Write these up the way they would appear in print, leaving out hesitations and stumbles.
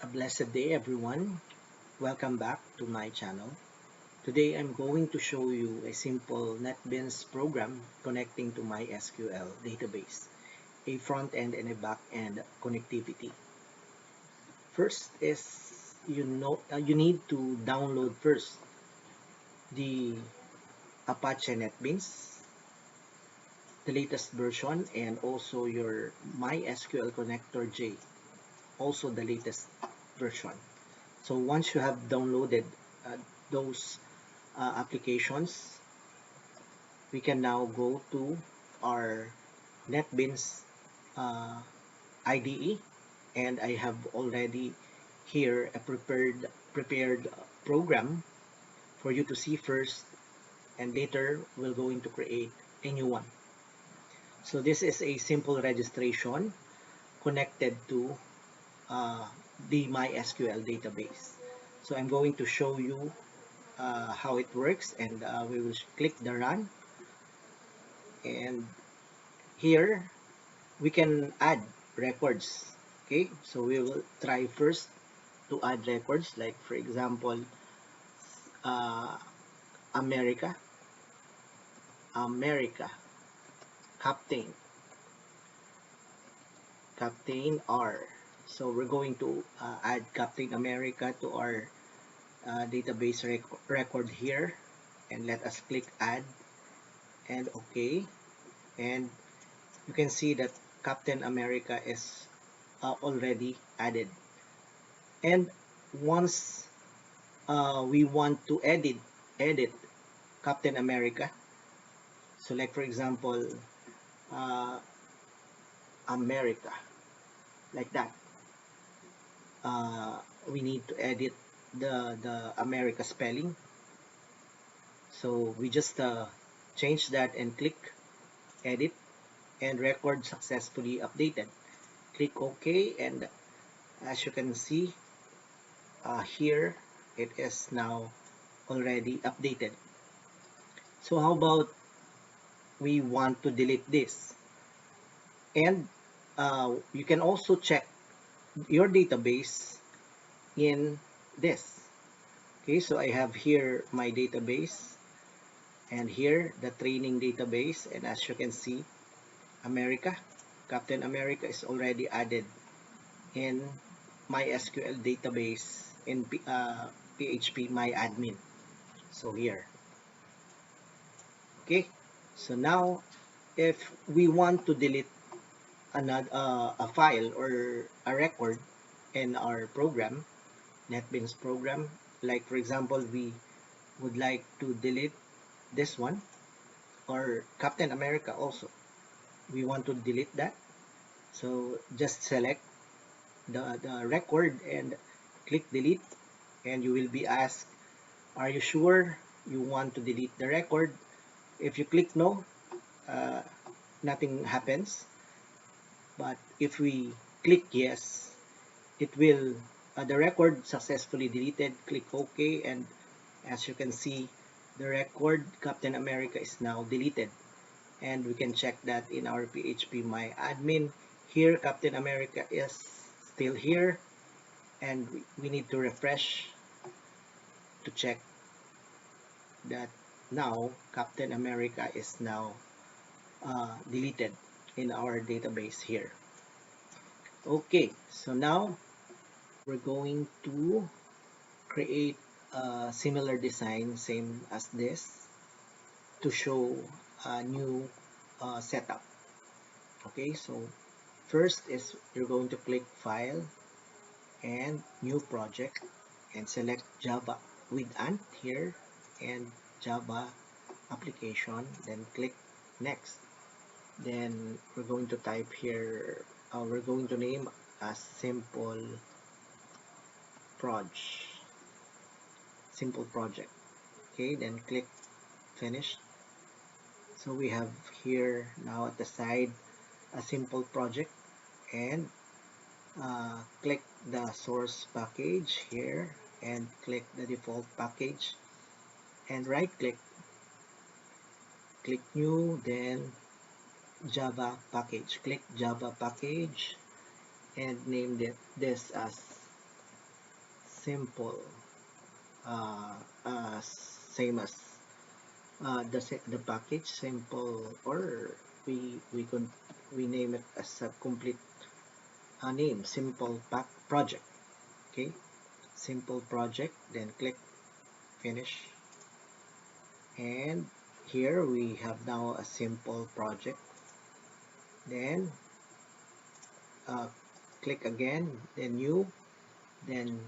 A blessed day, everyone. Welcome back to my channel. Today I'm going to show you a simple NetBeans program connecting to MySQL database, a front-end and a back-end connectivity. First is you need to download first the Apache Netbeans, the latest version, and also your MySQL connector J, also the latest version. So once you have downloaded those applications, we can now go to our NetBeans uh, IDE, and I have already here a prepared program for you to see first, and later we're going to create a new one. So this is a simple registration connected to uh, the MySQL database. So I'm going to show you how it works, and we will click the run, and here we can add records. Okay, so we will try first to add records, like for example uh, America America Captain R. So we're going to add Captain America to our database record here, and let us click add and OK, and you can see that Captain America is already added. And once we want to edit Captain America, so like for example uh, America, like that, we need to edit the America spelling. So we just change that and click edit, and record successfully updated. Click OK, and as you can see here, it is now already updated. So how about we want to delete this? And you can also check your database in this. Okay, so I have here my database, and here the training database, and as you can see, America, Captain America is already added in MySQL database in PHP MyAdmin. So here, okay. So now, if we want to delete another a file or a record in our program, NetBeans program, like for example, we would like to delete this one, or Captain America also. We want to delete that. So just select the record and click delete, and you will be asked, are you sure you want to delete the record? If you click no, uh, nothing happens. But if we click yes, it will the record successfully deleted. Click OK, and as you can see, the record Captain America is now deleted, and we can check that in our PHP MyAdmin. Here Captain America is still here, and we need to refresh to check that now Captain America is now deleted in our database here. Okay, so now we're going to create a similar design, same as this, to show a new setup. Okay, so first is you're going to click File and New Project, and select Java with Ant here, and Java application, then click Next. Then we're going to type here, we're going to name as simple project. Okay, then click Finish. So we have here now at the side a simple project, and click the source package here, and click the default package, and right click new, then Java package. Click Java package and name this as simple, uh, same as the package simple, or we could we name it as a complete name, simple pack project. Okay, simple project, then click finish, and here we have now a simple project. Then uh, click again, then new, then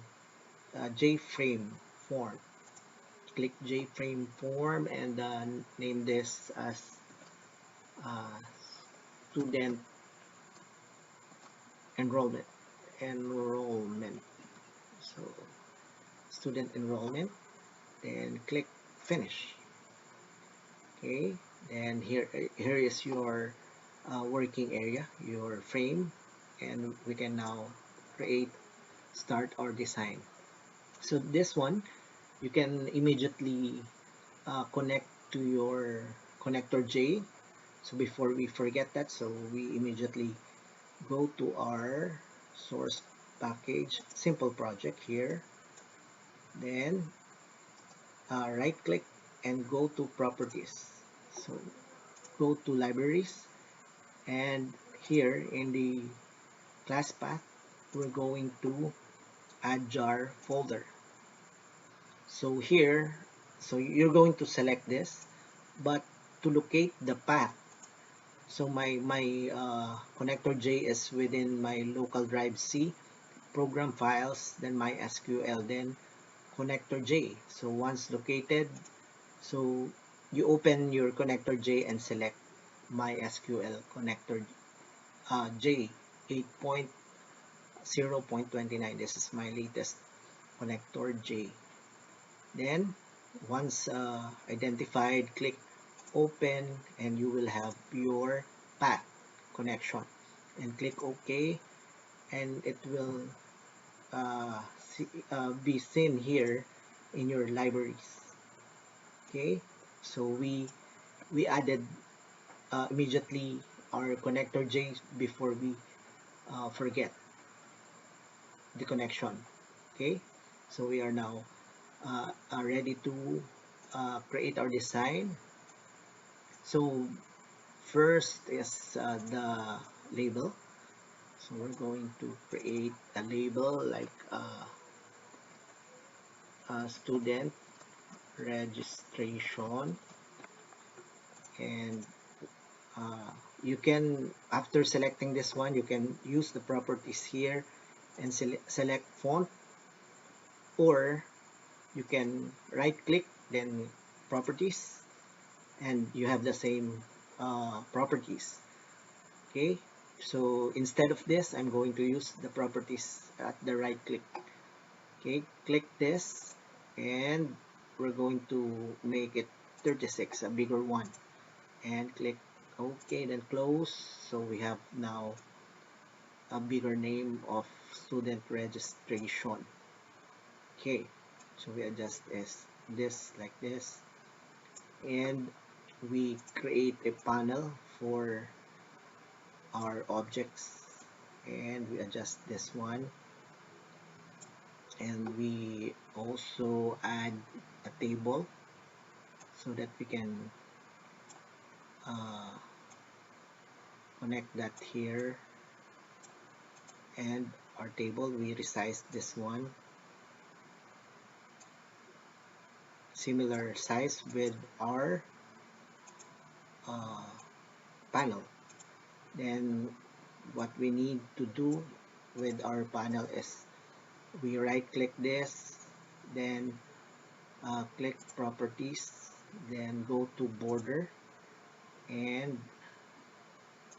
JFrame form. Click JFrame form and name this as uh, student enrollment. Enrollment. So student enrollment. Then click finish. Okay. Then here is your working area, your frame, and we can now start our design. So this one, you can immediately connect to your connector J. So before we forget that, so we immediately go to our source package, simple project here, then right click and go to properties. So go to libraries, and here in the class path, we're going to add jar folder. So here, so you're going to select this, but to locate the path, so my connector J is within my local drive C, program files, then MySQL, then connector J. So once located, so you open your connector J and select MySQL connector J 8.0.29. This is my latest connector J. Then once identified, click open, and you will have your path connection, and click OK, and it will be seen here in your libraries. Okay, so we added immediately our connector J before we forget the connection. Okay, so we are now ready to create our design. So first is the label. So we're going to create a label like student registration, and you can, after selecting this one, you can use the properties here and select font, or you can right click, then properties, and you have the same properties. Okay, so instead of this, I'm going to use the properties at the right click. Okay, click this, and we're going to make it 36, a bigger one, and click OK, then close. So we have now a bigger name of student registration. Okay, so we adjust this like this, and we create a panel for our objects, and we adjust this one, and we also add a table so that we can uh, connect that here, and our table, we resize this one similar size with our uh, panel. Then what we need to do with our panel is we right click this, then click properties, then go to border and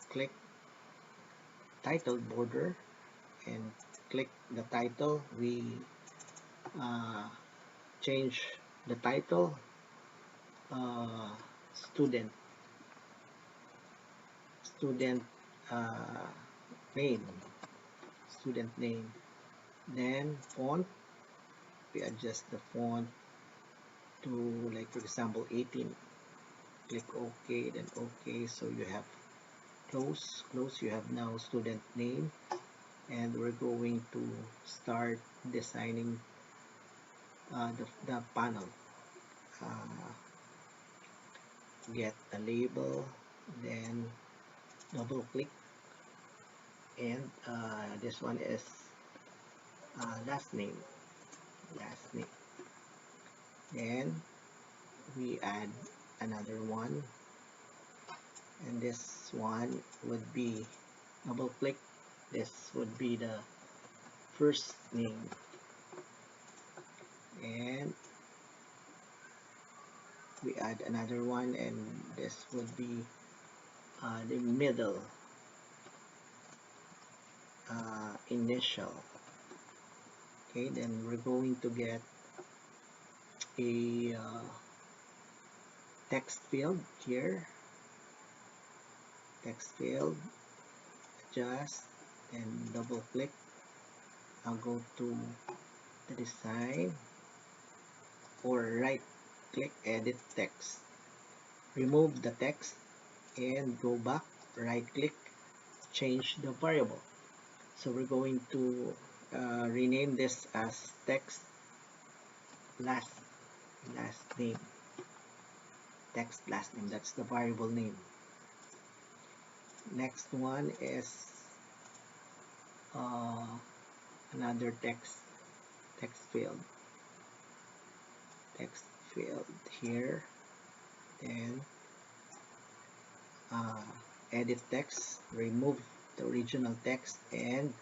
click title border, and click the title. We uh, change the title uh, student student uh, name student name. Then font, we adjust the font to, like, for example, 18. Click OK, then OK. So you have close. You have now student name, and we're going to start designing the panel. Uh, get the label, then double click, and this one is last name. Then we add another one, and this one would be double click. This would be the first name, and we add another one, and this would be the middle initial. Okay, then we're going to get a text field here, text field, adjust, and double click. I'll go to the design, or right click, edit text, remove the text, and go back, right click, change the variable. So we're going to rename this as text last name. Text last name, that's the variable name. Next one is another text field, here, then edit text, remove the original text, and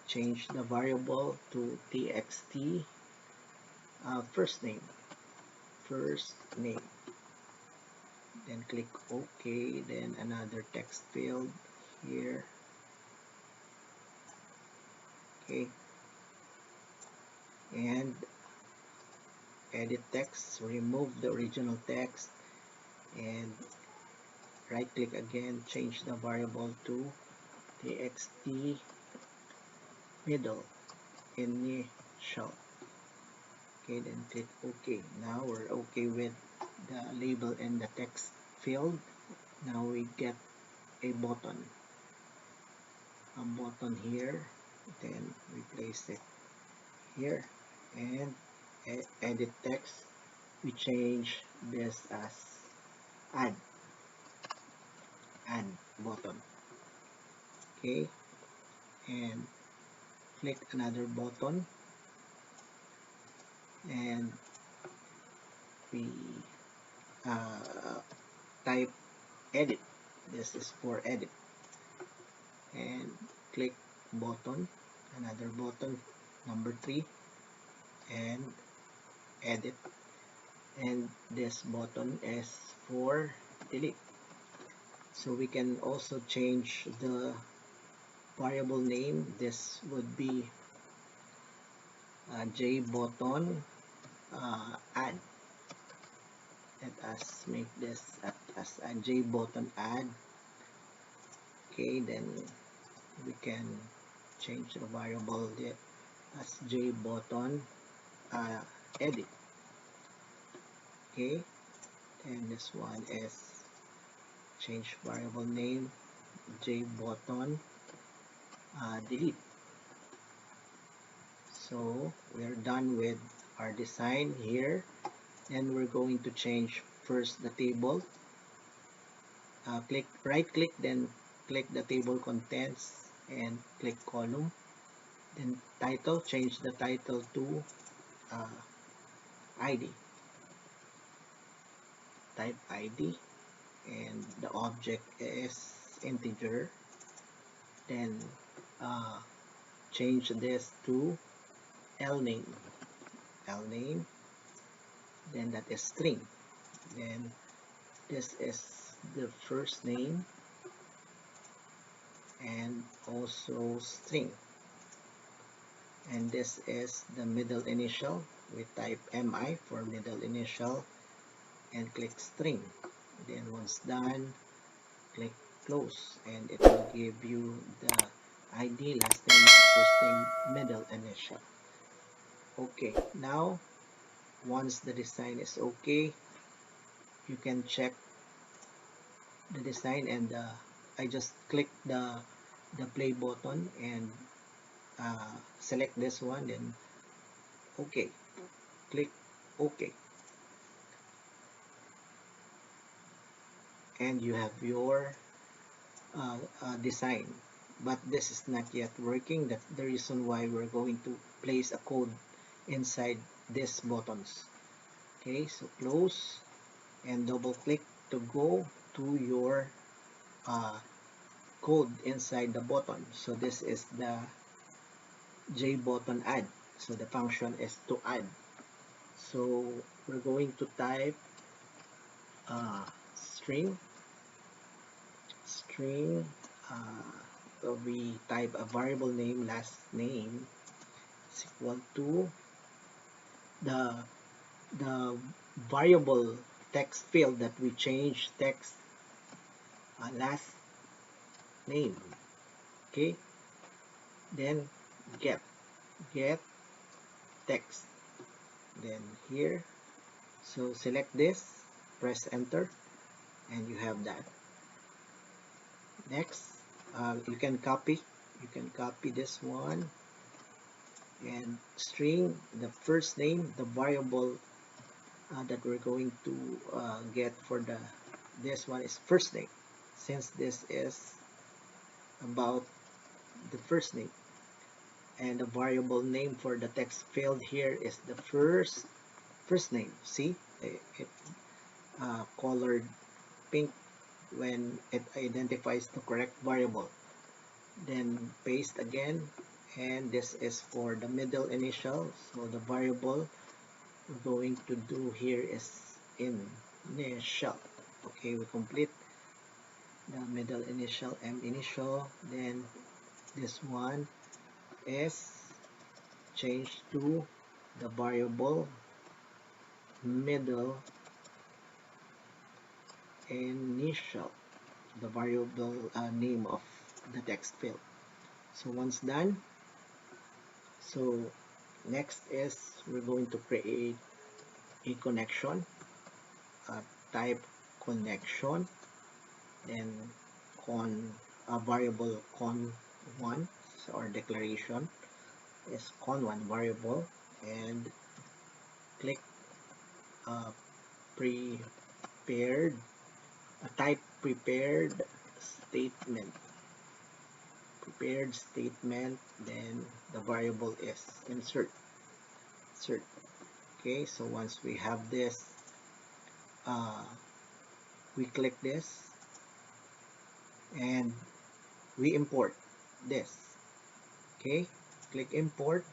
change the variable to txt first name, then click OK. Then another text field here, okay, and edit text, remove the original text, and right click again, change the variable to txt middle initial. Okay, then click OK. Now we're okay with the label and the text field. Now we get a button here, then we place it here, and edit text, we change this as add button. Okay, and click another button, and we type edit. This is for edit, and click button, another button, number 3, and edit, and this button is for delete. So we can also change the variable name. This would be JButton add. Let us make this as a JButton add. Okay, then we can change the variable as JButton edit. Okay, and this one is change variable name JButton delete. So we're done with our design here, and we're going to change first the table. Right click, then click the table contents and click column, then title, change the title to ID, type ID, and the object is integer, then change this to lname, then that is string, then this is the first name and also string, and this is the middle initial. We type mi for middle initial and click string. Then once done, click close, and it will give you the ID, last name, first name, middle initial. Okay, now once the design is okay, you can check the design, and I just click the play button and select this one, then okay. click OK, and you have your design. But this is not yet working. That's the reason why we're going to place a code inside these buttons. Okay, so close and double click to go to your uh, code inside the button. So this is the J button add. So the function is to add. So we're going to type string string so we type a variable name, last name is equal to the variable text field that we change text last name. Okay, then get text, then here, so select this, press enter, and you have that. Next, you can copy this one, and string the first name, the variable that we're going to get for this one is first name, since this is about the first name, and the variable name for the text field here is the first name. See, it colored pink when it identifies the correct variable. Then paste again, and this is for the middle initial, so the variable we're going to do here is initial. Okay, we complete the middle initial, m initial, then this one is changed to the variable middle initial, the variable name of the text field. So once done, so next is we're going to create a connection, type connection, then a variable con1, so our declaration is con1 variable, and click prepared, type prepared statement, then the variable is insert. Okay, so once we have this, we click this and we import this. Okay, click import,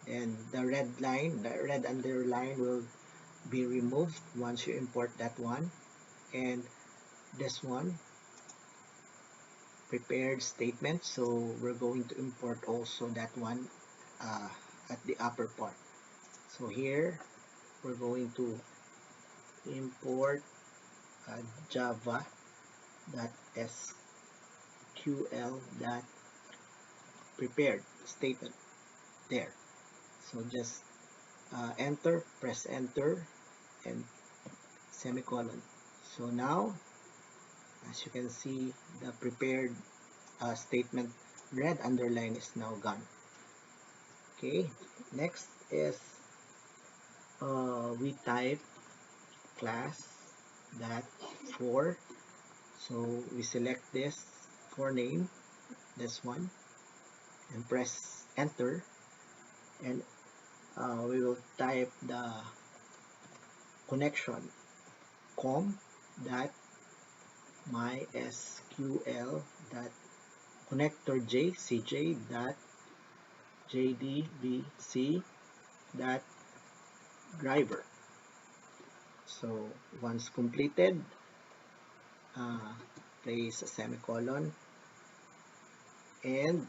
and the red underline will be removed once you import that one, and this one prepared statement, so we're going to import also that one at the upper part. So here we're going to import java.sql dot prepared statement there. So just press enter, and semicolon. So now, as you can see, the prepared statement red underline is now gone. Okay, next is we type class that for, so we select this for name, this one, and press enter, and we will type the connection com dot mysql dot connector cj dot jdbc dot driver. So once completed, place a semicolon, and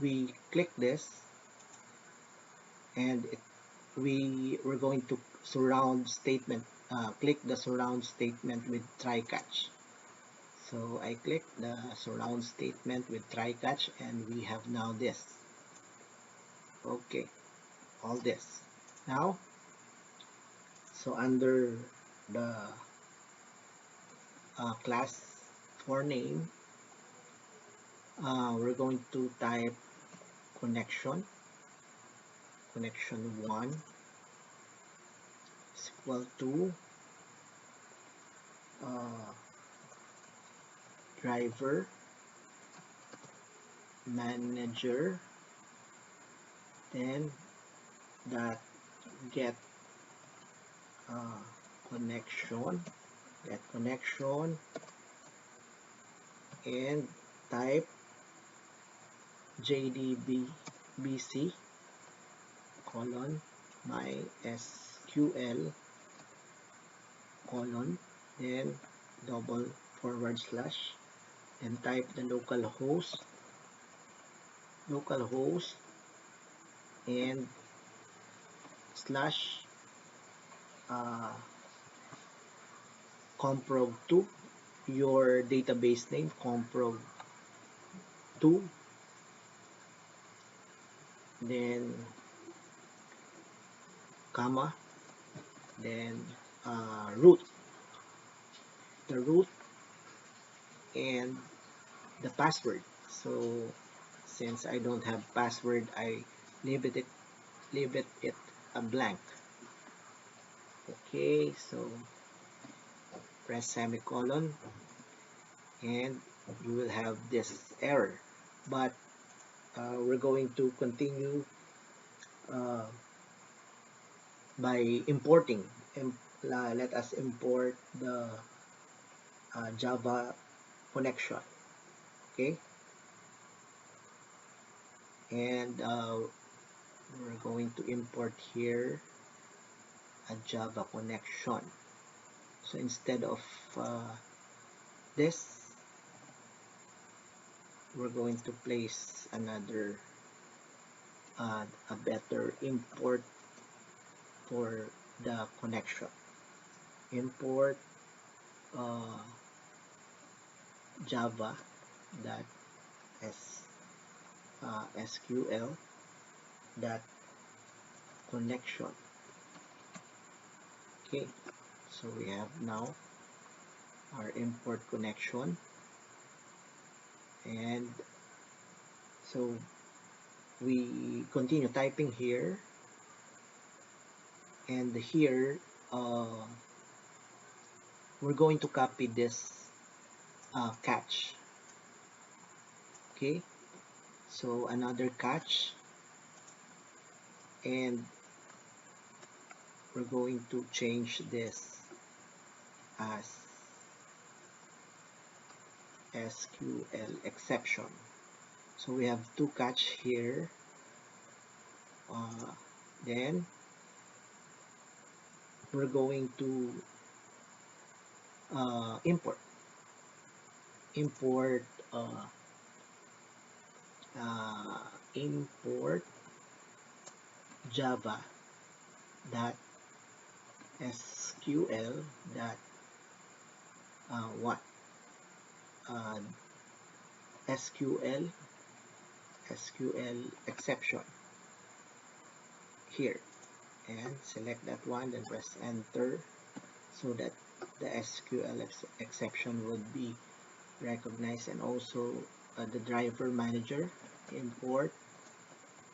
we click this, and we're going to surround statement, click the surround statement with try catch. So I click the surround statement with try catch, and we have now this. Okay, all this now. So under the class for name, we're going to type connection 1 is equal to driver manager, then that get connection and type jdbc colon mysql colon, then double forward slash, then type the local host and slash comprog2, your database name comprog2, then comma, then root, the root and the password. So since I don't have password, I leave it a blank. Okay, so press semicolon and you will have this error, but we're going to continue by importing. Let us import the Java connection. Okay, and we're going to import here a Java connection. So instead of this, we're going to place another a better import for the connection. Import java dot sql dot connection. Okay, so we have now our import connection, and so we continue typing here, and here we're going to copy this catch. Okay, so another catch, and we're going to change this as SQL exception. So we have two catch here, then we're going to import import java dot sql dot what sql exception here, and select that one, then press enter, so that the SQL exception would be recognized, and also the driver manager. Import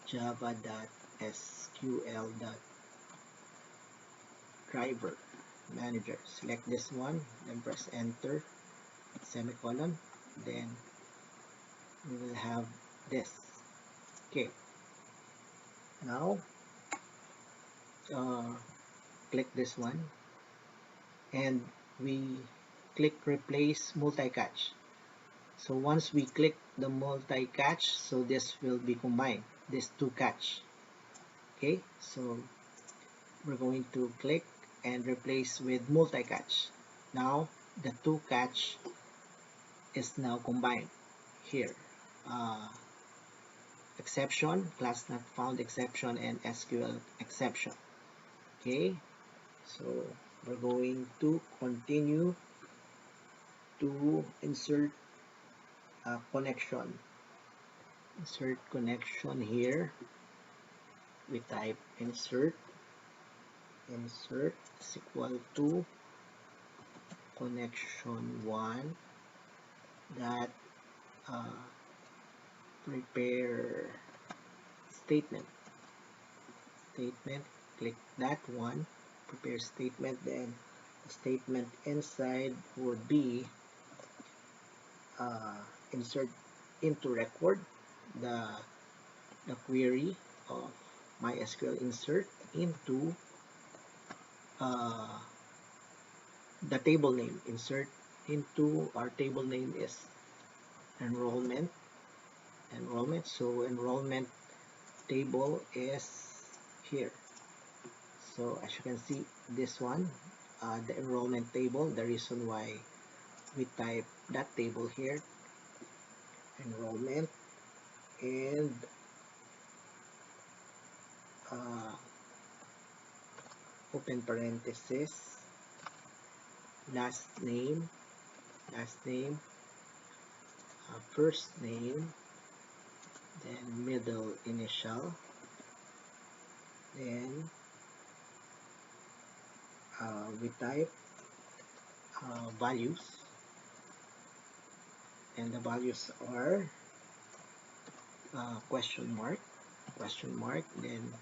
java.sql.driver manager. Select this one, then press enter, semicolon, then we will have this. Okay, now click this one, and we click replace multi-catch. So once we click the multi-catch, so this will be combined, these two catch. Okay, so we're going to click and replace with multi-catch. Now the two catch is now combined here. Exception, class not found exception, and SQL exception. Okay, so we're going to continue to insert a connection. Insert connection here. We type insert is equal to connection 1 that prepare statement. Statement, click that one, prepare statement, then the statement inside would be insert into record the query of MySQL insert into uh, the table name. Insert into our table name is enrollment. So enrollment table is here. So as you can see, this one, the enrollment table, the reason why we type that table here, enrollment, and uh, open parenthesis, last name, first name, then middle initial, then we type values, and the values are question mark, then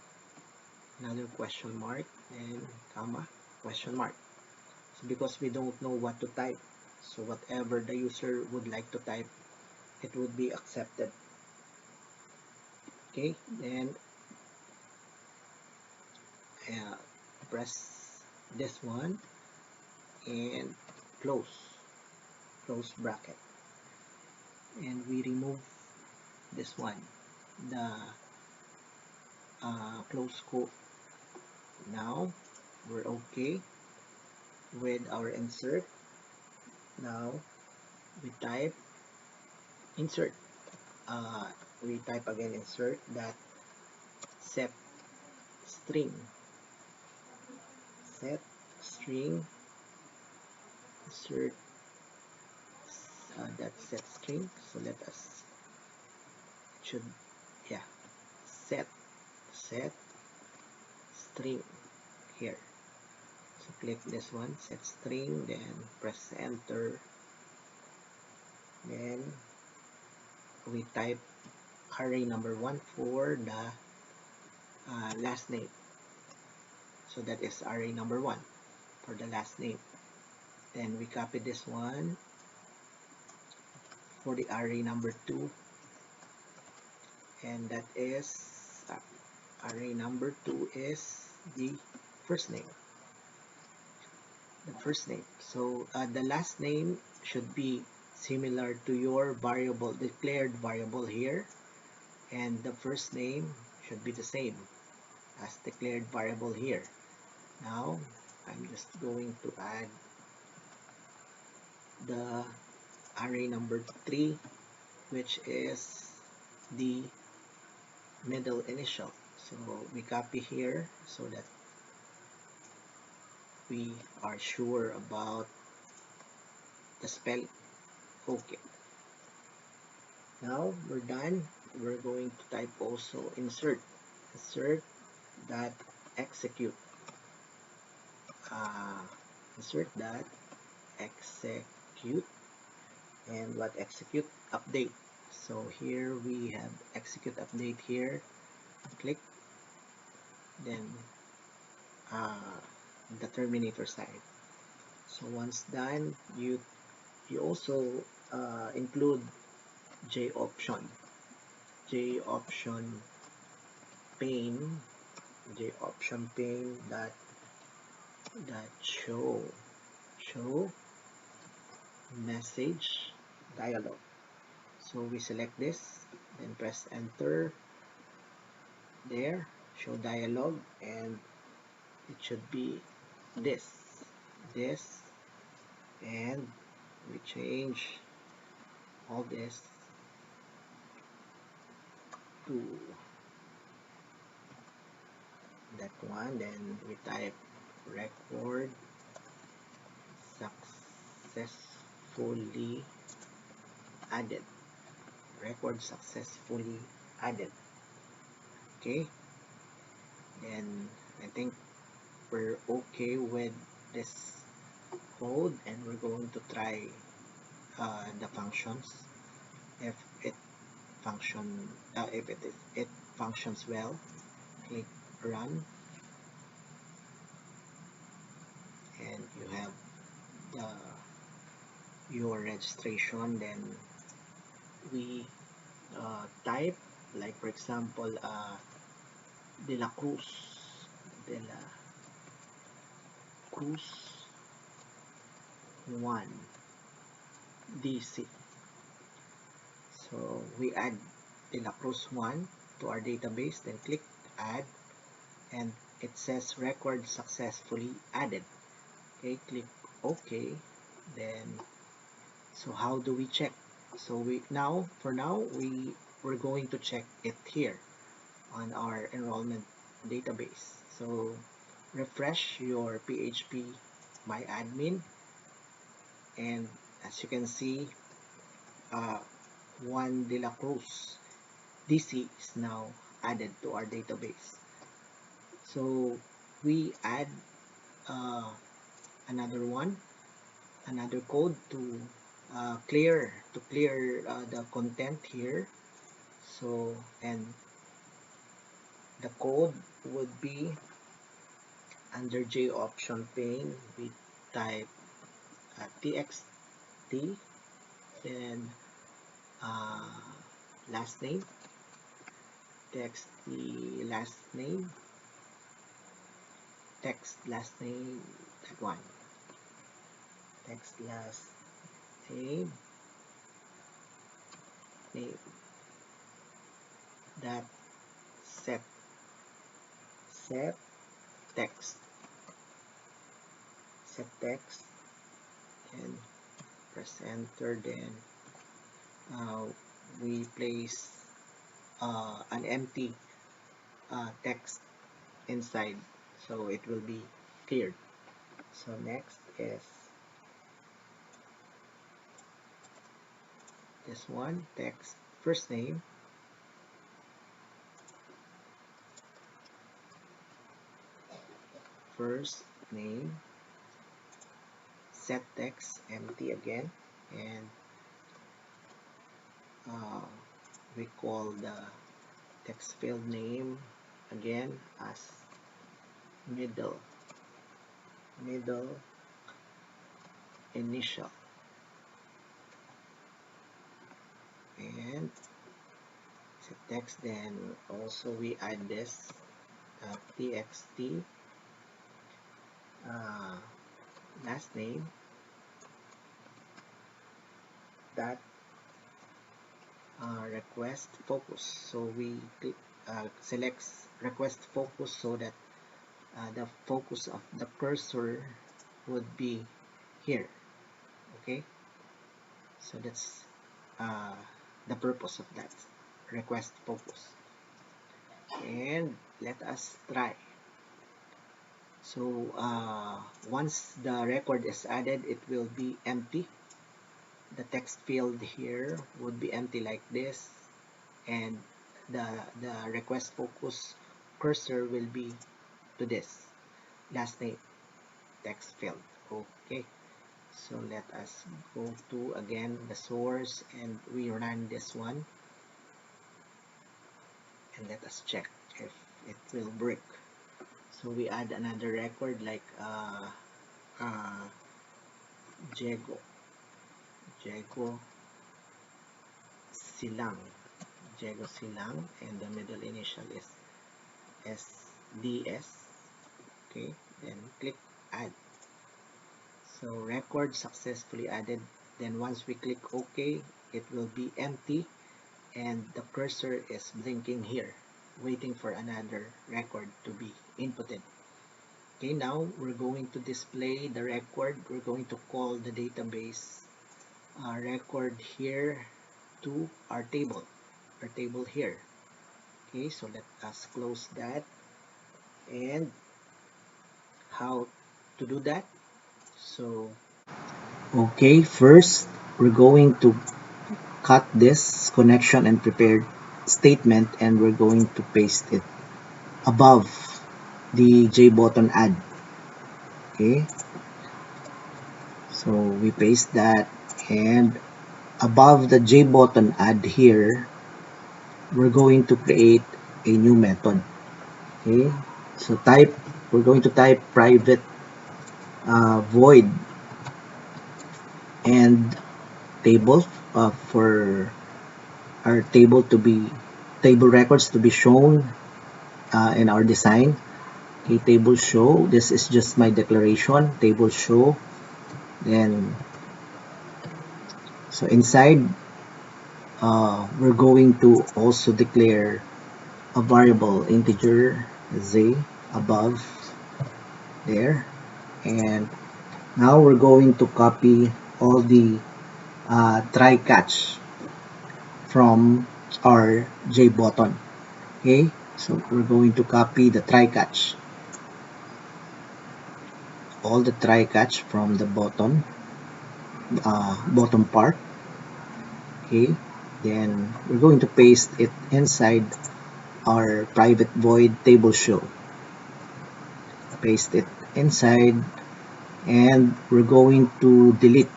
another question mark, then comma, question mark. So because we don't know what to type, so whatever the user would like to type, it would be accepted. Okay, then press this one and close bracket, and we remove this one, the close quote. Now we're okay with our insert. Now we type insert, we type again insert that set string, insert that set string. So let us should yeah set string here. So click this one, set string, then press enter, then we type array number 1 for the last name. So that is array number 1 for the last name. Then we copy this one for the array number 2, and that is array number 2 is the first name. So the last name should be similar to your variable, declared variable here, and the first name should be the same as declared variable here. Now I'm just going to add the array number 3, which is the middle initial. So we copy here so that we are sure about the spelling. Okay, now we're done. We're going to type also insert that execute, insert that execute, and what execute update. So here we have execute update here. Click, then the terminator side. So once done, you also include J option pane that show message dialog. So we select this, then press enter. There, show dialog, and it should be this, and we change all this to that one. Then we type record successfully added. Okay, then I think we're okay with this code, and we're going to try the functions if it functions well. Click run, and you have your registration. Then we type, like for example, De La Cruz, De La Cruz 1 DC. So we add De La Cruz 1 to our database, then click add, and it says record successfully added. Okay, click OK. Then, so how do we check? So for now we're going to check it here on our enrollment database. So refresh your PHP MyAdmin, and as you can see, Juan de la Cruz DC is now added to our database. So we add another code to clear the content here. So, and the code would be under J option pane, we type txt, then last name, txt last name, text last name, that one, text last name, that set text, and press enter. Then we place an empty text inside, so it will be cleared. So next is this one, text first name, set text empty again, and we call the text field name again as middle initial, and set text. Then also we add this txt last name that request focus. So we select request focus so that the focus of the cursor would be here. Okay, so that's the purpose of that request focus. And let us try. So once the record is added, it will be empty. The text field here would be empty like this, and the request focus cursor will be to this last name text field. Okay, so let us go to again the source, and we run this one, and let us check if it will break. So we add another record like Jego Silang, and the middle initial is SDS. Okay, then click add. So record successfully added. Then once we click OK, it will be empty, and the cursor is blinking here, waiting for another record to be inputted. Okay, now we're going to display the record. We're going to call the database record here to our table here. Okay, so let us close that. And how to do that? So okay, first we're going to cut this connection and prepared statement, and we're going to paste it above the JButton add. Okay, so we paste that, and above the JButton add here, we're going to create a new method. Okay, so we're going to type private void and table for our table records to be shown in our design. Okay, table show, this is just my declaration, table show. Then so inside we're going to also declare a variable integer z above there. And now we're going to copy all the try catch from our J button. Okay, so we're going to copy the try catch, all the try catch from the bottom part. Okay, then we're going to paste it inside our private void table show. Paste it inside, and we're going to delete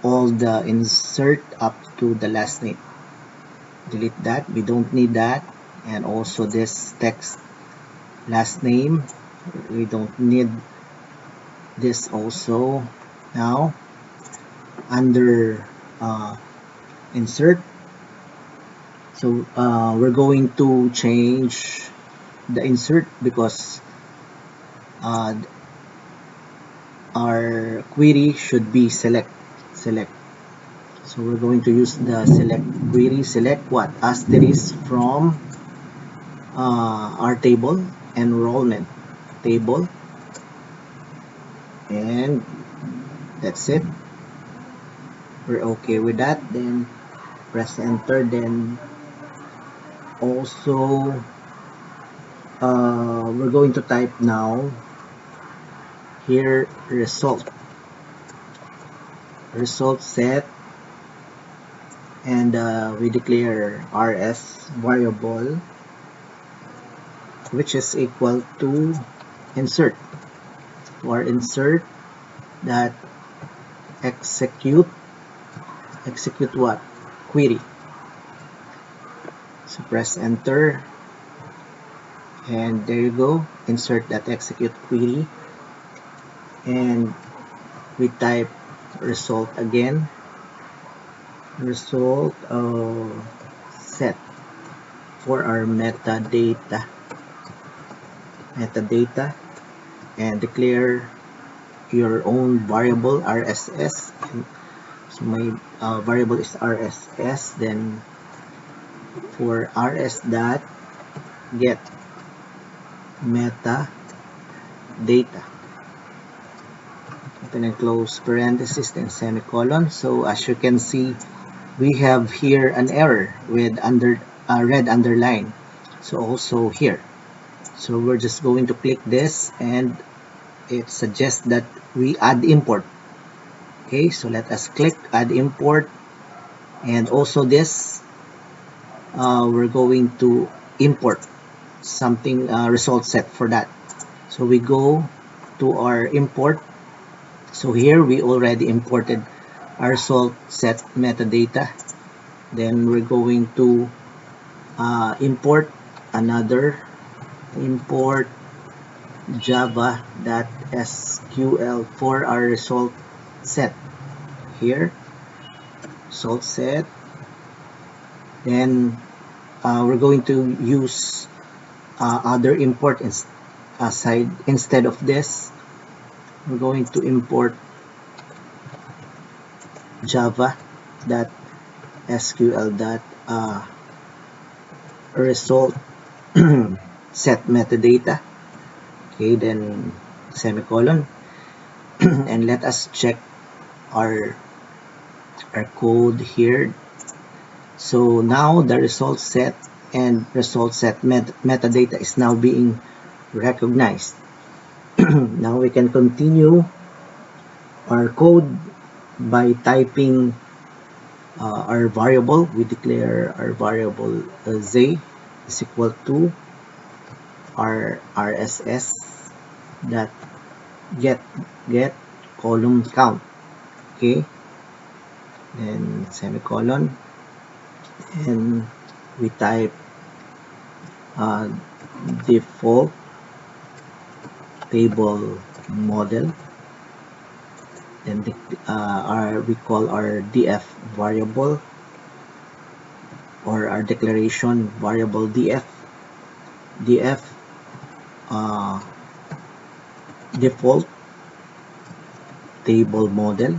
all the insert up to the last name. Delete that, we don't need that. And also this text last name, we don't need this also. Now under insert, so we're going to change the insert because our query should be select. So we're going to use the select query. Select what? Asterisk from our table, enrollment table, and that's it. We're okay with that. Then press enter. Then also we're going to type now here result set, and we declare rs variable which is equal to insert. Our insert that execute what? Query. So press enter, and there you go, insert that execute query, and we type result again, result set for our metadata, and declare your own variable RSS. So my variable is RSS. Then for rs dot get metadata, open and close parenthesis, then semicolon. So as you can see, we have here an error with red underline. So also here, so we're just going to click this, and it suggests that we add import. Okay, so let us click add import, and also this we're going to import something result set for that. So we go to our import. So here we already imported our result set metadata. Then we're going to import another, import java.sql for our result set. Here result set. Then we're going to use other import instead of this. We're going to import java.sql result set metadata. Okay, then semicolon, and let us check our code here. So now the result set and result set metadata is now being recognized. Now we can continue our code by typing our variable. We declare our variable z is equal to our RSS that get column count. Okay, then semicolon, and we type uh, default table model, then we call our df variable or our declaration variable df uh, default table model.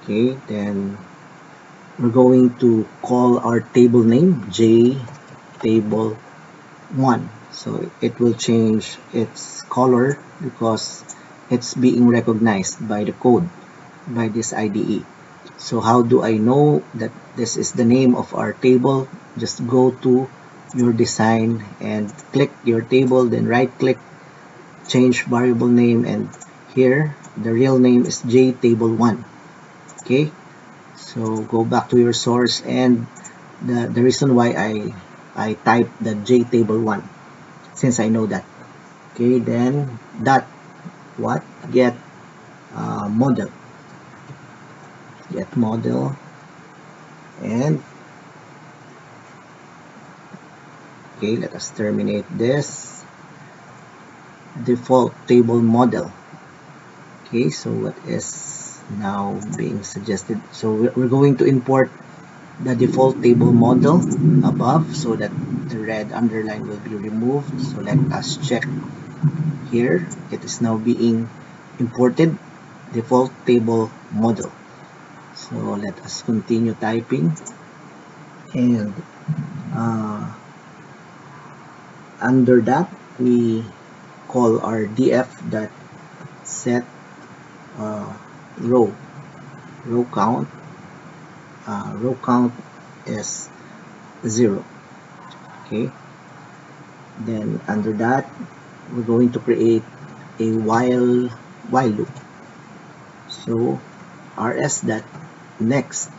Okay, then we're going to call our table name j table 1, so it will change its color because it's being recognized by the code, by this IDE. So how do I know that this is the name of our table? Just go to your design and click your table, then right click, change variable name, and here the real name is jtable1. Okay, so go back to your source, and the reason why I type the jtable1, since I know that. Okay, then dot what get model, and okay, let us terminate this default table model. Okay, so what is now being suggested? So we're going to import the default table model above so that the red underline will be removed. So let us check here. It is now being imported, default table model. So let us continue typing, and under that we call our df that set row count. Row count is 0. Okay, then under that we're going to create a while loop. So rs.next,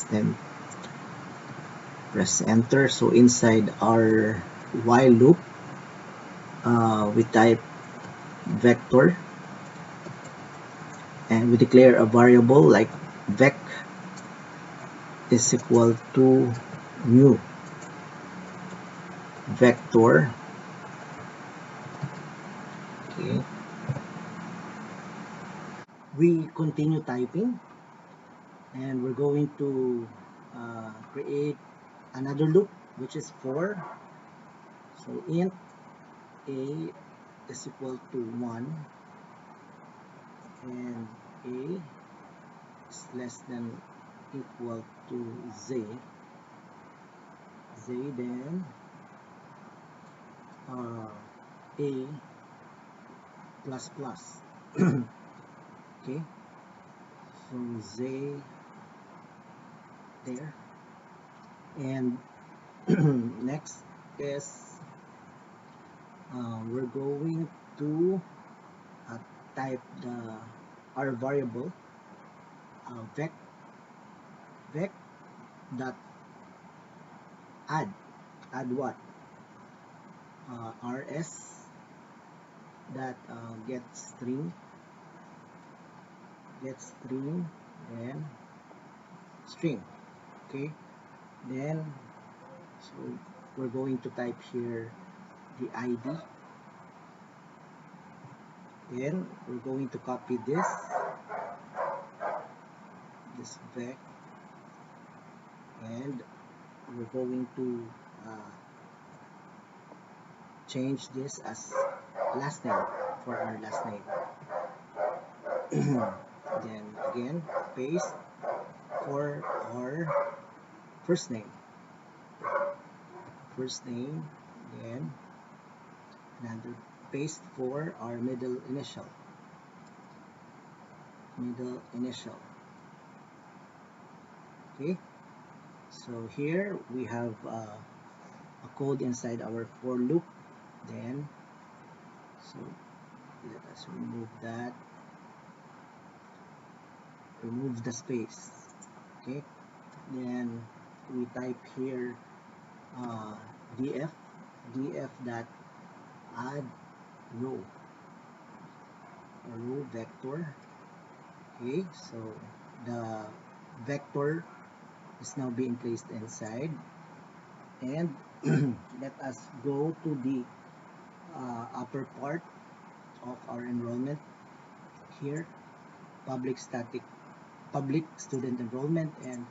then press enter. So inside our while loop, we type vector, and we declare a variable like vec is equal to new vector. Okay, we continue typing, and we're going to create another loop which is for. So int a is equal to 1 and a is less than equal to then a plus plus. Okay, so z there, and next is we're going to type our variable vec dot add what rs that get string and string. Okay, then so we're going to type here the ID, then we're going to copy this vec, and we're going to change this as last name for our last name. Then again paste for our first name, then another paste for our middle initial. Okay, so here we have a code inside our for loop. Then so let us remove the space. Okay, then we type here df that add row vector. Okay, so the vector is now being placed inside. And let us go to the upper part of our enrollment here, public student enrollment, and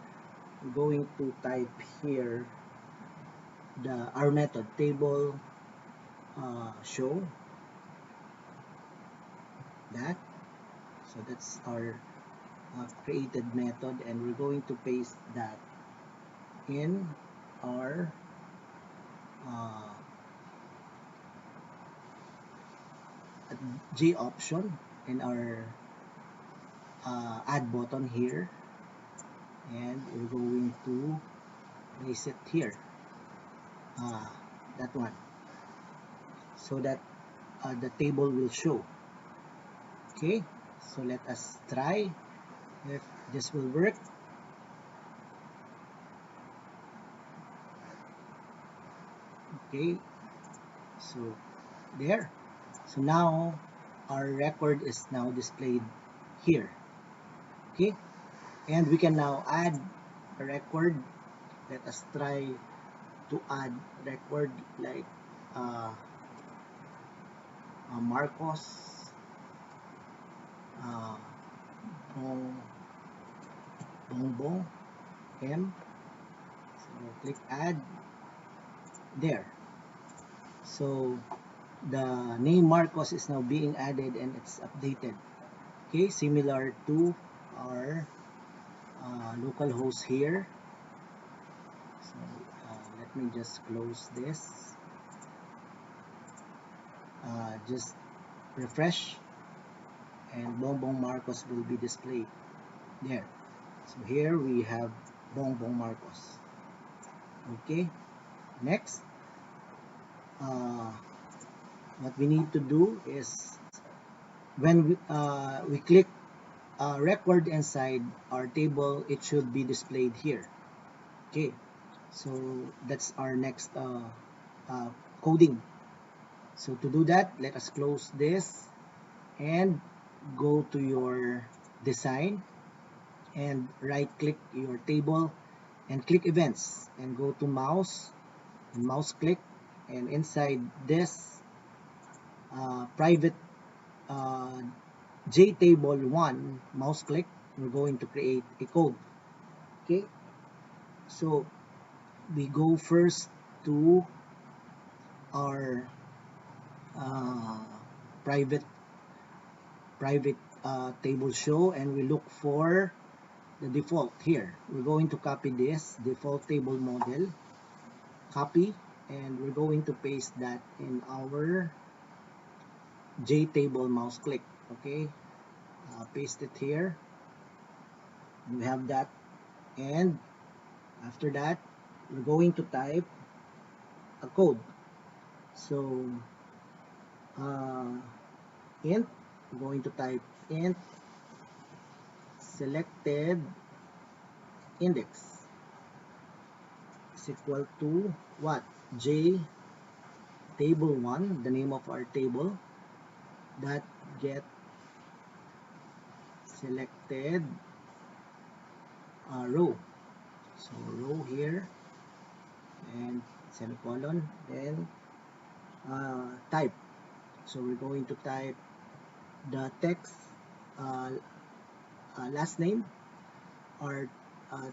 we're going to type here our method table show that. So that's our created method, and we're going to paste that in our G option in our add button here, and we're going to place it here, that one, so that the table will show. Okay, so let us try if this will work. Okay, so there. So now our record is now displayed here. Okay, and we can now add a record. Let us try to add record like Marcos, Bongbong M. So click add there. So the name Marcos is now being added and it's updated. Okay, similar to our local host here. So let me just close this. Just refresh, and Bongbong Marcos will be displayed there. So here we have Bongbong Marcos. Okay, next, what we need to do is when we click record inside our table, it should be displayed here. Okay, so that's our next coding. So to do that, let us close this and go to your design and right click your table and click events and go to mouse and mouse click, and inside this private JTable1 mouse click, we're going to create a code. Okay, so we go first to our private table show, and we look for the default here. We're going to copy this default table model, copy, and we're going to paste that in our JTable mouse click. Okay, paste it here. We have that, and after that we're going to type a code. So int, we're going to type int selected index is equal to what? J table 1, the name of our table, that get selected row. So row here and semicolon, then type. So we're going to type the text last name, or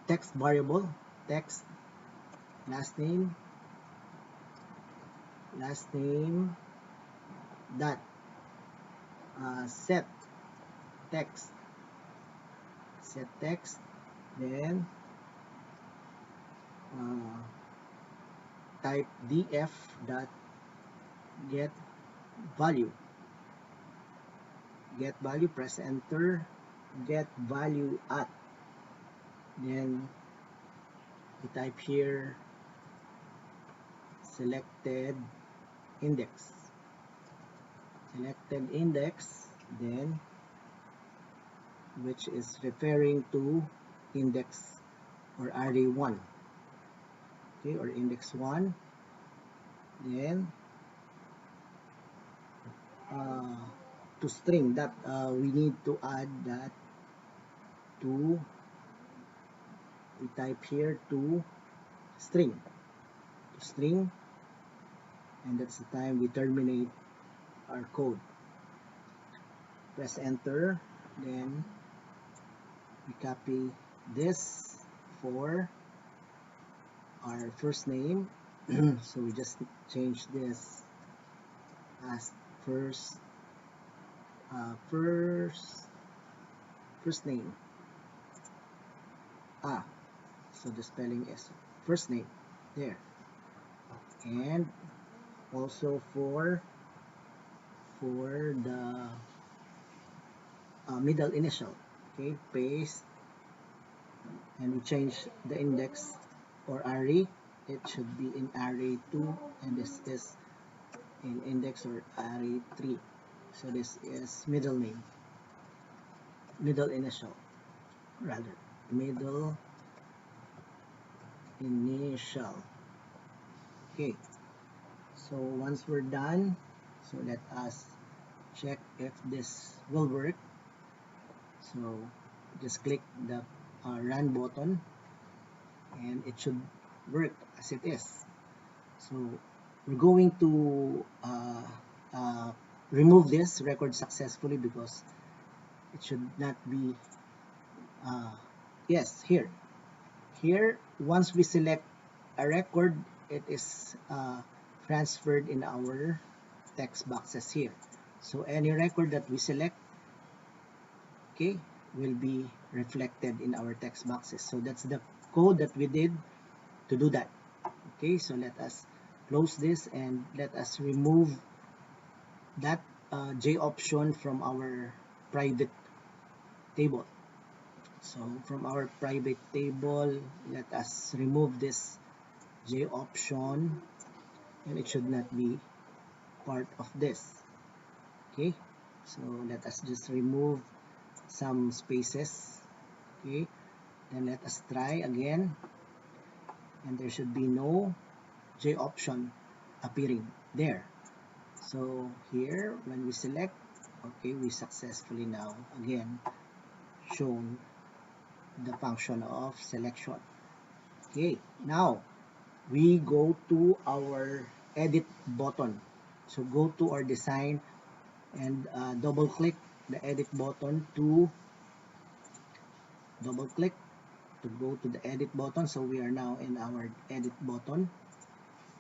text variable, text last name dot set text, then type df dot get value, press enter, get value at, then we type here selected index, then which is referring to index or array 1. Okay, or index 1, then to string that we need to add that to we type here to string, and that's the time we terminate our code. Press enter, then we copy this for our first name. So we just change this as first first name. So the spelling is first name there, and also for the middle initial. Okay, paste, and we change the index or array. It should be in array 2, and this is in index or array 3. So this is middle name, middle initial, rather middle initial. Okay, so once we're done, so let us check if this will work. So just click the run button, and it should work as it is. So we're going to remove this record successfully because it should not be yes, here once we select a record, it is transferred in our text boxes here. So any record that we select, okay, will be reflected in our text boxes. So that's the code that we did to do that. Okay, so let us close this and let us remove that J option from our private table. So from our private table, let us remove this J option, and it should not be part of this. Okay, so let us just remove some spaces. Okay, then let us try again, and there should be no J option appearing there. So here, when we select, okay, we successfully now again shown the function of selection. Okay, now we go to our edit button. So go to our design and double click the edit button to go to the edit button. So we are now in our edit button,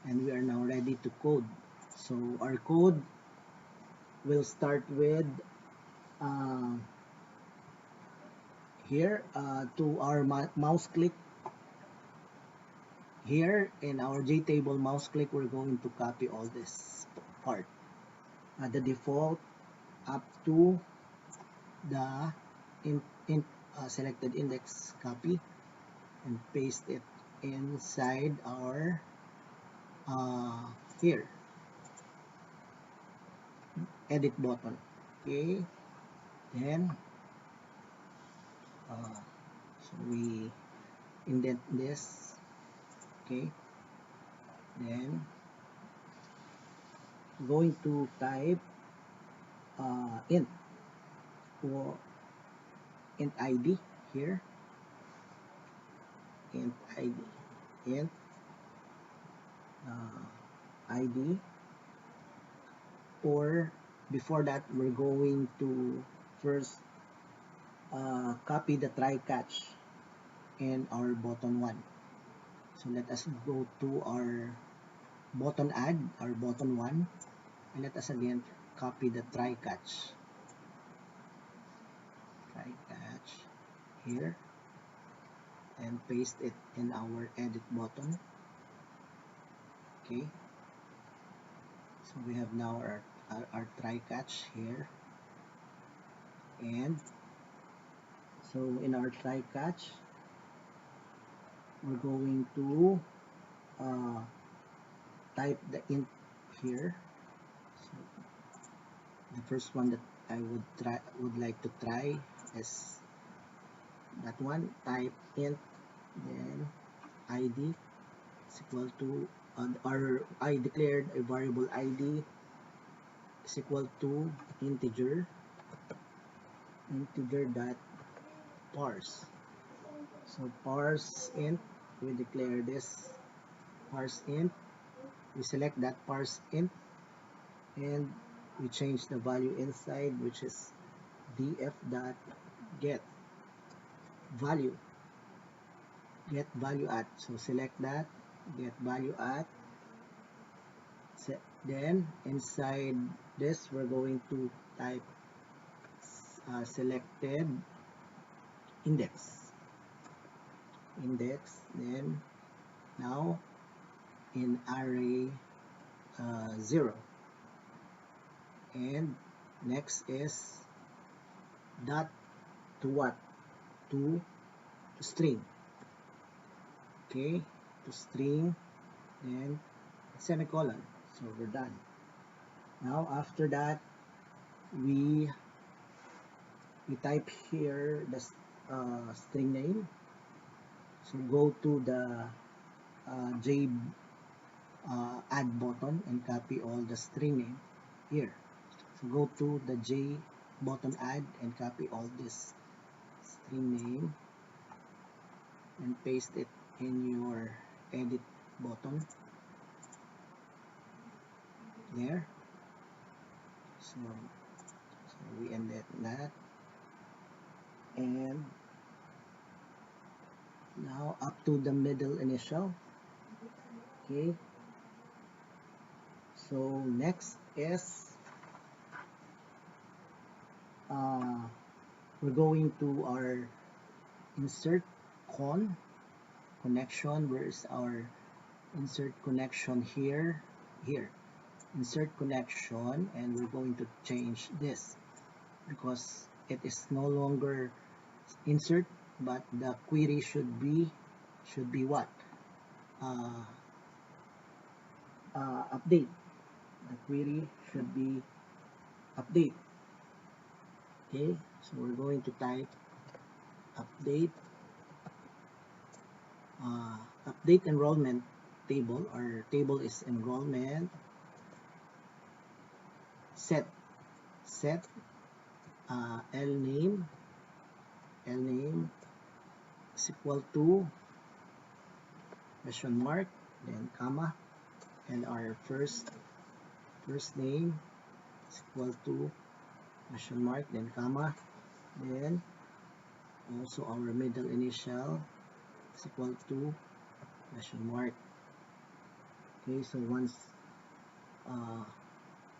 and we are now ready to code. So our code will start with here to our mouse click. Here in our JTable mouse click, we're going to copy all this part, the default up to the selected index, copy and paste it inside our here edit button. Okay, then so we indent this. Okay, then going to type int or int id here, int id, int id, or before that we're going to first copy the try catch in our button 1. So let us go to our button add, our button 1, and let us again copy the try catch here and paste it in our edit button. Okay, so we have now our try catch here, and so in our try catch we're going to type the int here. So the first one that I would like to try is that one. Type int, then id is equal to or I declared a variable id is equal to integer dot parse. So parse int, we declare this parse int, we select that parse int, and we change the value inside, which is df dot get value at. So select that, get value at. Then inside this, we're going to type selected index. Then now in array 0. And next is dot to what? To string. Okay, to string, then semicolon. So we're done. Now after that, we type here the string name. So go to the J add button and copy all the string name here. So go to the J button add and copy all this string name and paste it in your edit button there. So we ended that, and now up to the middle initial. Okay, so next is we're going to our insert connection. Where is our insert connection? Here insert connection, and we're going to change this because it is no longer insert, but the query should be what? Update. The query should be update. Okay, so we're going to type update update enrollment table. Our table is enrollment. Set L name is equal to question mark, then comma, and our first name is equal to question mark, then comma, then also our middle initial is equal to question mark. Okay, so once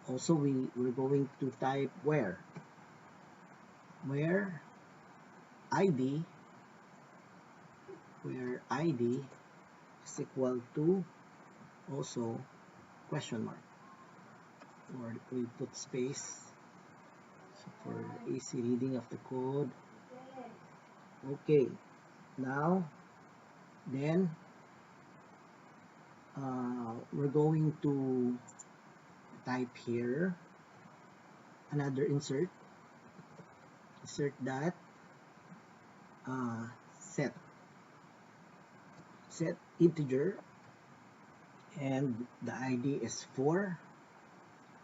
also we're going to type where id is equal to also question mark, or we put space for easy reading of the code. Okay, now then we're going to type here another insert that set integer, and the ID is 4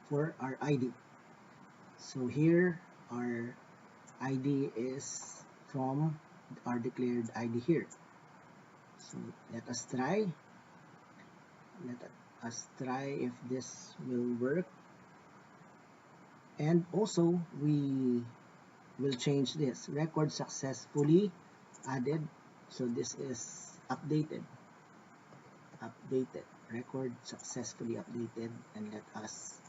for our ID. So here our ID is from our declared ID here. So let us try if this will work. And also we will change this record successfully added. So this is updated record successfully updated, and let us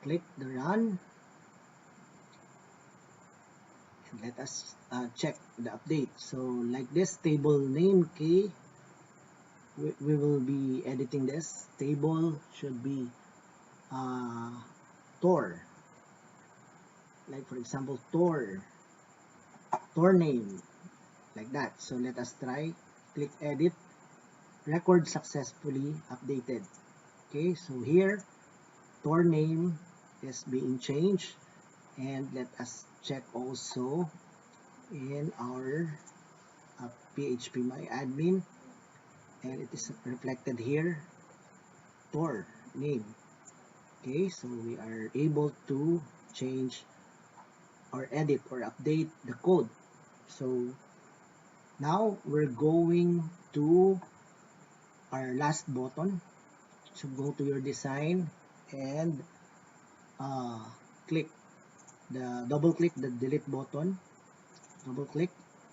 click the run. Let us check the update. So like this table name key, we will be editing this table should be Tor, like for example Tor name, like that. So let us try, click edit, record successfully updated. Okay, so here Tor name is being changed, and let us check also in our PHP my admin, and it is reflected here Tor name. Okay, so we are able to change or edit or update the code. So Now we're going to our last button. So go to your design and uh, click double click the delete button. Double click.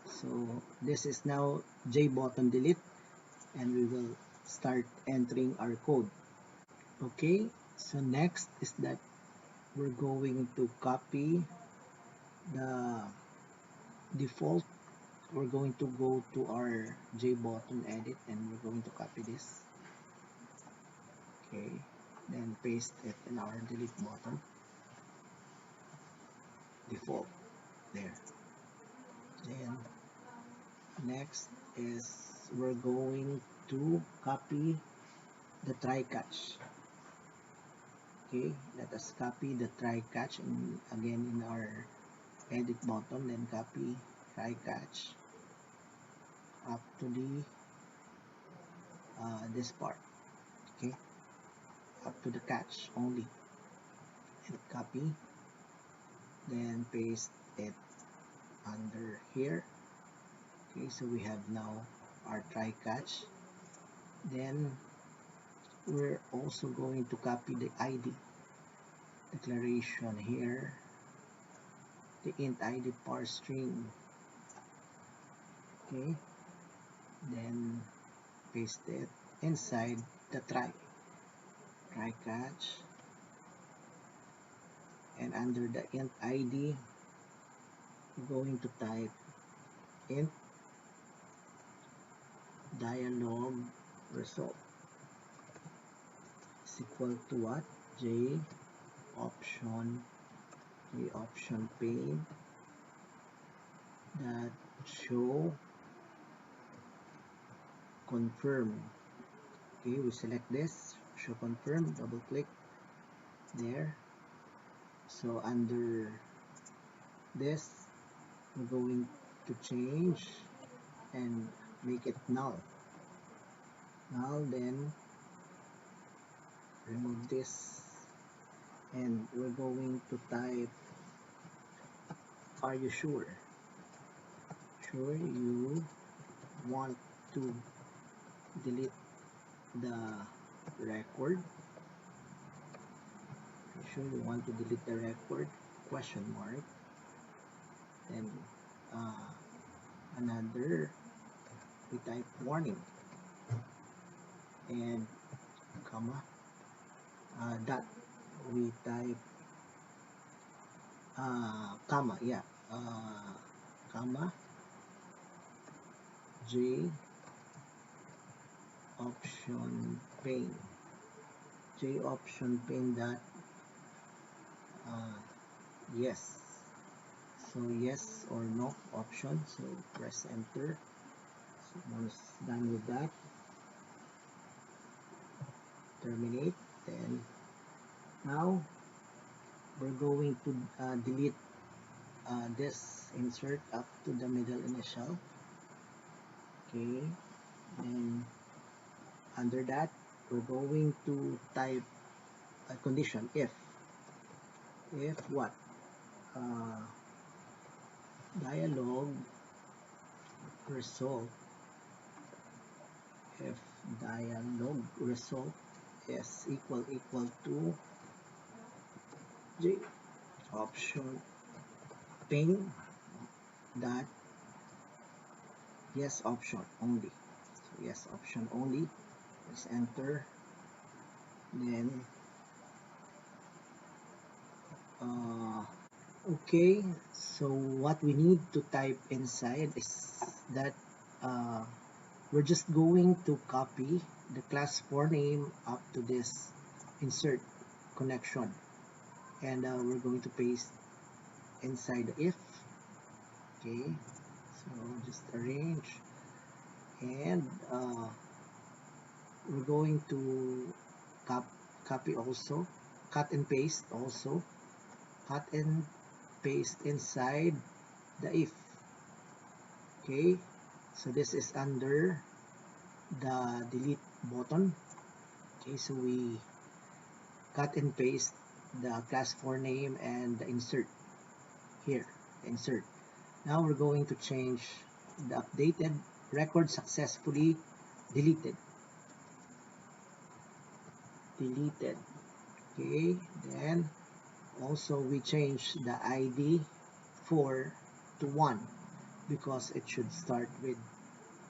So this is now J button delete, and we will start entering our code. Okay, so next is that we're going to copy the default. We're going to go to our J button edit, and we're going to copy this. Okay, then paste it in our delete button default there. Then next is we're going to copy the try catch. Okay, let us copy the try catch again in our edit button, then copy try catch up to the this part. Okay, up to the catch only, and copy, then paste it under here. Okay, so we have now our try catch. Then we're also going to copy the ID declaration here, the int ID parse string. Okay, then paste it inside the try catch, and under the int ID we're going to type int dialog result is equal to what? J option pane that show confirm. Okay, we select this, show confirm, double click there. So under this we're going to change and make it null. Then remove this, and we're going to type, are you sure you want to delete the record? Sure you want to delete the record? Question mark. Then another, we type warning, and comma, dot, we type comma, yeah, comma, J option pane, dot yes. So yes or no option. So press enter. So once done with that, terminate. Then now we're going to delete this insert up to the middle initial. Okay, and under that we're going to type a condition if what, dialog result, if dialog result is equal to J option pane dot yes option only. So yes option only, press enter. Then okay, so what we need to type inside is that we're just going to copy the class 4 name up to this insert connection, and we're going to paste inside the if. Okay, so just arrange, and we're going to copy also, cut and paste also, cut and paste inside the if. Okay, so this is under the delete button. Okay, so we cut and paste the class 4 name and the insert here, insert. Now we're going to change the updated record successfully deleted. Okay, then also we change the ID 4 to 1 because it should start with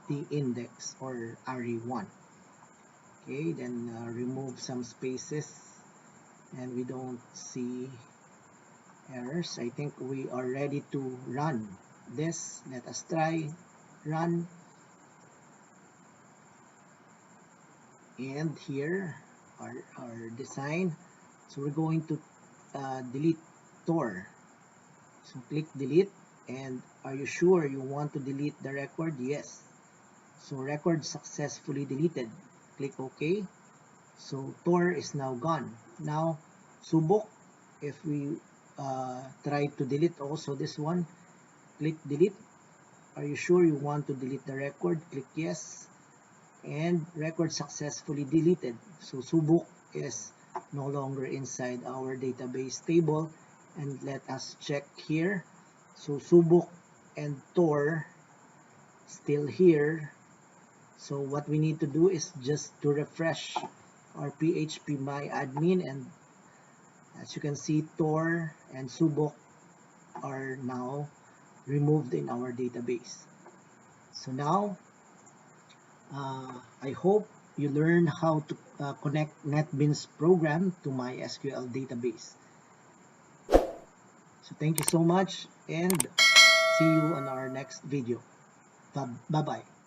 the index or RE1. Okay, then remove some spaces and we don't see errors. I think we are ready to run this. Let us try run. And here our design. So we're going to delete Tor. So click delete, and are you sure you want to delete the record? Yes. So record successfully deleted. Click OK. So Tor is now gone. Now subok, if we try to delete also this one, click delete. Are you sure you want to delete the record? Click yes. And record successfully deleted. So subok is no longer inside our database table. And let us check here. So subok and Tor still here. So what we need to do is just to refresh our PHP myadmin, and as you can see, Tor and subok are now removed in our database. So now I hope you learn how to connect NetBeans program to MySQL database. So thank you so much, and see you on our next video. Bye-bye.